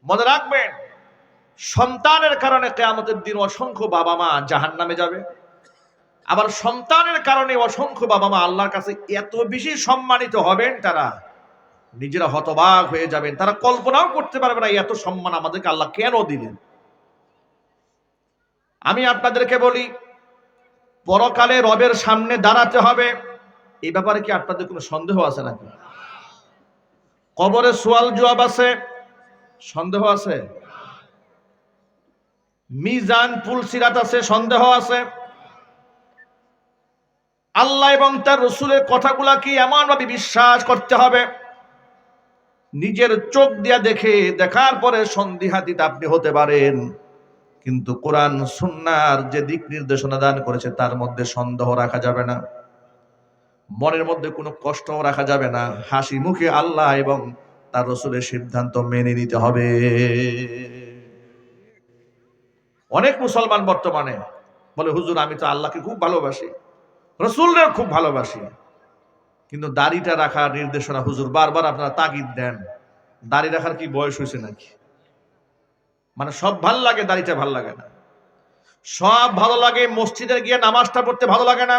মনে রাখবেন, সন্তানের কারণে কিয়ামতের দিন অসংখ্য বাবা মা জাহান্নামে যাবে। আবার সন্তানের কারণে অসংখ্য বাবা মা আল্লাহর কাছে এত বেশি সম্মানিত হবেন, তারা নিজেরা হতবাক হয়ে যাবেন। তারা কল্পনাও করতে পারবে না এত সম্মান আমাদেরকে আল্লাহ কেন দিলেন। আমি আপনাদেরকে বলি, পরকালে রবের সামনে দাঁড়াতে হবে, এই ব্যাপারে কি আপনাদের কোনো সন্দেহ আছে নাকি? কবরে সোয়াল জবাব আছে, সন্দেহ আছে? মিজান পুলসিরাত আছে, সন্দেহ আছে? আল্লাহ এবং তার রাসূলের কথাগুলা কি এমন ভাবে বিশ্বাস করতে হবে, নিজের চোখ দিয়া দেখার পরে সন্দিহাতীত আপনি হতে পারেন, কিন্তু কোরআন সুন্নাহর যে দিক নির্দেশনা দান করেছে তার মধ্যে সন্দেহ রাখা যাবে না, মনের মধ্যে কোনো কষ্টও রাখা যাবে না। হাসি মুখে আল্লাহ এবং তার রাসূলের সিদ্ধান্ত মেনে নিতে হবে। অনেক মুসলমান বর্তমানে বলে, হুজুর আমি তো আল্লাহকে খুব ভালোবাসি, রাসূলকে খুব ভালোবাসি, কিন্তু দাড়িটা রাখার নির্দেশনা হুজুর বারবার আপনারা তাগিদ দেন। দাড়ি রাখার কি বয়স হয়েছে নাকি? মানে সব ভাল লাগে, দাড়িটা ভাল লাগে না। সব ভালো লাগে, মসজিদে গিয়ে নামাজটা পড়তে ভালো লাগে না।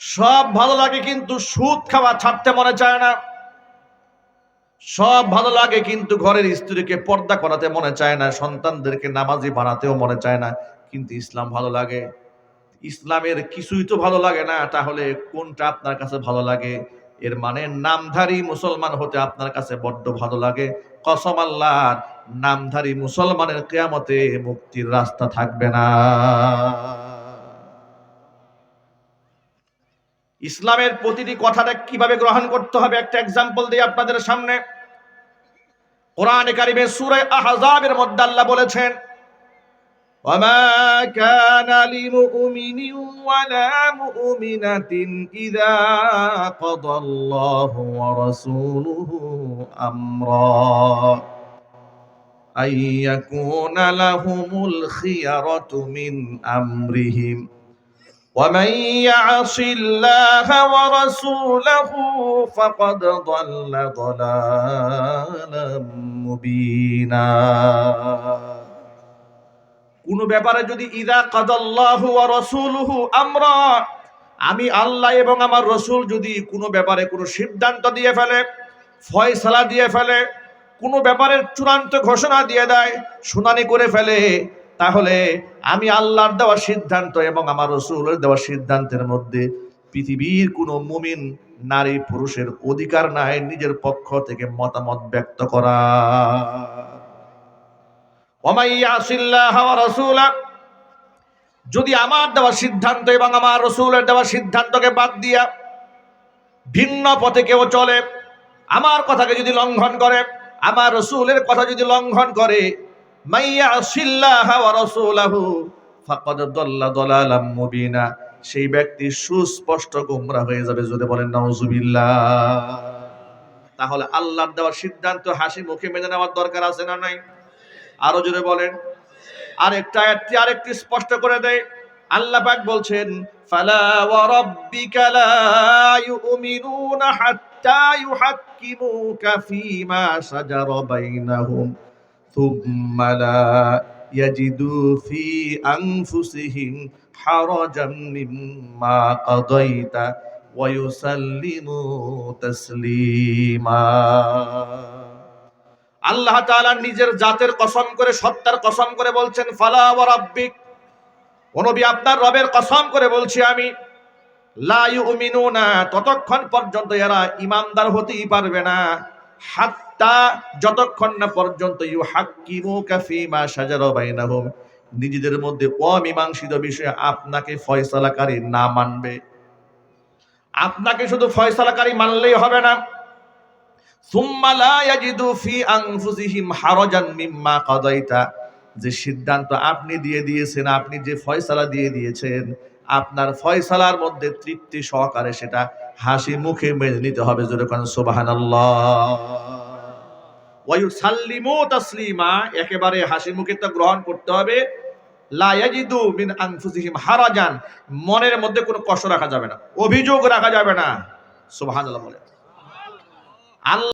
সব ভালো লাগে, কিন্তু সুদ খাওয়া ছাড়তে মনে চায় না। সব ভালো লাগে, কিন্তু ঘরের স্ত্রীকে পর্দা করাতে মনে চায় না, সন্তানদেরকে নামাজি বানাতেও মনে চায় না। কিন্তু ইসলাম ভালো লাগে। ইসলামের কিছুই তো ভালো লাগে না, তাহলে কোনটা আপনার কাছে ভালো লাগে? এর মানে নামধারী মুসলমান হতে আপনার কাছে বড্ড ভালো লাগে। কসম আল্লাহর, নামধারী মুসলমানের কিয়ামতে মুক্তির রাস্তা থাকবে না। ইসলামের প্রতিটি কথাটা কিভাবে গ্রহণ করতে হবে একটা এক্সাম্পল দিই আপনাদের সামনে। কোরআনে কারিমে সূরা আহজাবের মধ্যে আল্লাহ বলেছেন, وما كان لمؤمن ولا مؤمنة إذا قضى الله ورسوله أمرا أن يكون لهم الخيرة من أمرهم ومن يعص الله ورسوله فقد ضل ضلالا مبينا। কোন ব্যাপারে যদি ইযা কাদাল্লাহু ওয়া রাসূলুহু আমরা, আমি আল্লাহ এবং আমার রাসূল যদি কোনো ব্যাপারে কোনো সিদ্ধান্ত দিয়ে ফেলে, ফয়সালা দিয়ে ফেলে, কোনো ব্যাপারের চূড়ান্ত ঘোষণা দিয়ে দেয়, শুনানি করে ফেলে, তাহলে আমি আল্লাহর দেওয়া সিদ্ধান্ত এবং আমার রাসূলের দেওয়া সিদ্ধান্তের মধ্যে পৃথিবীর কোনো মুমিন নারী পুরুষের অধিকার নাই নিজের পক্ষ থেকে মতামত ব্যক্ত করা। যদি আমার দেওয়া সিদ্ধান্ত এবং আমার রাসূলের দেওয়া সিদ্ধান্তকে বাদ দিয়া ভিন্ন পথে কেউ চলে, আমার কথাকে যদি লঙ্ঘন করে, আমার রাসূলের কথা যদি লঙ্ঘন করে, মাইয়াসিল্লাহ ওয়া রাসূলাহু ফাকাদ দাল্লা দালালাম মুবিনা, সেই ব্যক্তি সুস্পষ্ট গোমরা হয়ে যাবে। যদি বলেন নাউজুবিল্লাহ। তাহলে আল্লাহর দেওয়া সিদ্ধান্ত হাসি মুখে মেনে নেওয়ার দরকার আছে না নাই? আরো জোরে বলেন। আরেকটি স্পষ্ট করে দেয়, আল্লাহ পাক বলছেন, ফালা ওয়া রাব্বিকা লা ইউমিনুনা হাত্তা ইউহাক্কিমুকা ফীমা শাজারা বাইনাহুম থুম্মা লা ইয়াজিদু ফি আনফুসিহিম হারাজাম মিম্মা কাদাইতা ওয়া ইউসাল্লিমু তাসলিমা। আল্লাহ তাআলা নিজের জাতের কসম করে, সত্তার কসম করে বলছেন, ফালা ওয়া রাব্বিক, ও নবী আপনার রবের কসম করে বলছি আমি, লা ইউমিনুনা, ততক্ষণ পর্যন্ত এরা ঈমানদার হতেই পারবে না, হাত্তা, যতক্ষণ না পর্যন্ত ইউহাক্কিমুকা ফীমা শাজারা বাইনাহুম, নিজেদের মধ্যে অমীমাংসিত বিষয়ে আপনাকে ফয়সালাকারী না মানবে। আপনাকে শুধু ফয়সালাকারী মানলেই হবে না, সুম্মা লা ইয়াজিদু ফি আনফুসিহিম হারাজান মিম্মা কাদাইতা, যে সিদ্ধান্ত আপনি দিয়ে দিয়েছেন, আপনি যে ফয়সালা দিয়ে দিয়েছেন, আপনার ফয়সালার মধ্যে তৃপ্তি সহকারে সেটা হাসি মুখে মেনে নিতে হবে। জোরে কোন সুবহানাল্লাহ। ওয়া ইউসাল্লিমু তাসলিমা, একেবারে হাসি মুখে তো গ্রহণ করতে হবে। লা ইয়াজিদু মিন আনফুসিহিম হারাজান, মনের মধ্যে কোনো কষ্ট রাখা যাবে না, অভিযোগ রাখা যাবে না। সুবহানাল্লাহ বলে। আল্লাহ